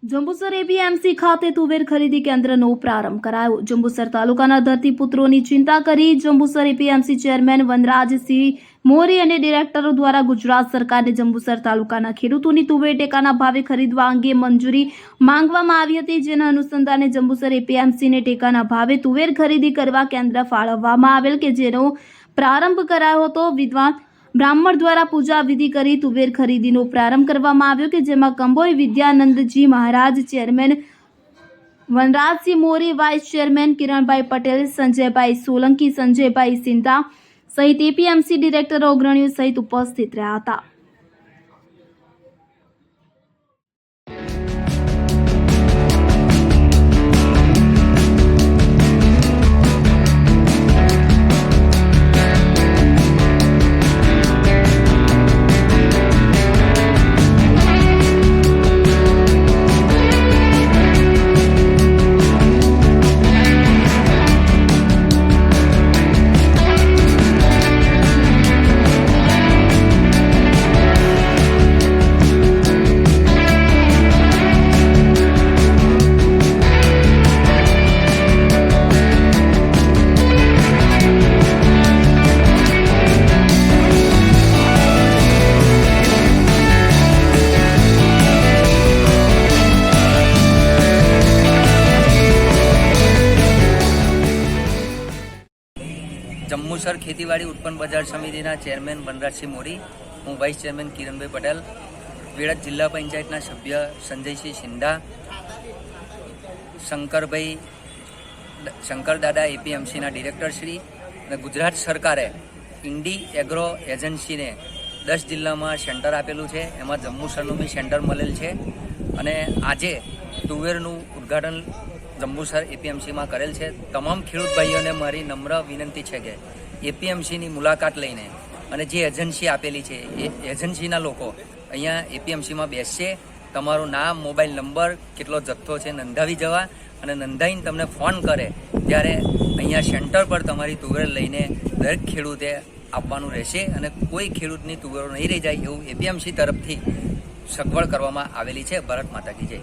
Jambusar APMC ખાતે તુવેર ખરીદી કેન્દ્રનો પ્રારંભ કરાયો। જંબુસર તાલુકાના ધરતીપુત્રોની ચિંતા કરી જંબુસર એપીએમસી ચેરમેન વનરાજસિંહ મોરી અને ડિરેક્ટરો દ્વારા ગુજરાત સરકારને જંબુસર તાલુકાના ખેડૂતોની તુવેર ટેકાના ભાવે ખરીદવા અંગે મંજૂરી માંગવામાં આવી હતી, જેના અનુસંધાને જંબુસર એપીએમસીને ટેકાના ભાવે તુવેર ખરીદી કરવા કેન્દ્ર ફાળવવામાં આવેલ કે જેનો પ્રારંભ કરાયો હતો। વિદ્વાન બ્રાહ્મણ દ્વારા પૂજા વિધિ કરી તુવેર ખરીદીનો પ્રારંભ કરવામાં આવ્યો કે જેમાં કંબોઈ વિદ્યાનંદજી મહારાજ, ચેરમેન વનરાજસિંહ મોરી, વાઇસ ચેરમેન કિરણભાઈ પટેલ, સંજયભાઈ સોલંકી, સંજયભાઈ સિંધા સહિત એપીએમસી ડિરેક્ટરો અગ્રણીઓ સહિત ઉપસ્થિત રહ્યા હતા। જંબુસર ખેતીવાડી ઉત્પન્ન બજાર સમિતિના ચેરમેન વનરાજસિંહ મોરી, હું વાઇસ ચેરમેન કિરણભાઈ પટેલ, વેળાદ જિલ્લા પંચાયતના સભ્ય સંજયસિંહ સિંધા, શંકર દાદા એપીએમસીના ડિરેક્ટરશ્રી અને ગુજરાત સરકારે ઇન્ડી એગ્રો એજન્સીને 10 જિલ્લામાં સેન્ટર આપેલું છે, એમાં જંબુસરનું બી સેન્ટર મળેલ છે અને આજે તુવેરનું ઉદ્ઘાટન જંબુસર એપીએમસીમાં કરેલ છે। તમામ ખેડૂત ભાઈઓને મારી નમ્ર વિનંતી છે કે એપીએમસીની મુલાકાત લઈને અને જે એજન્સી આપેલી છે એ એજન્સીના લોકો અહીંયા એપીએમસીમાં બેસશે, તમારું નામ, મોબાઈલ નંબર, કેટલો જથ્થો છે નોંધાવી જવા અને નોંધાવીને તમને ફોન કરે ત્યારે અહીંયા સેન્ટર પર તમારી તુવેર લઈને દરેક ખેડૂતે આપવાનું રહેશે અને કોઈ ખેડૂતની તુવેરો નહીં રહી જાય એવું એપીએમસી તરફથી સગવડ કરવામાં આવેલી છે। ભારત માતા કી જય।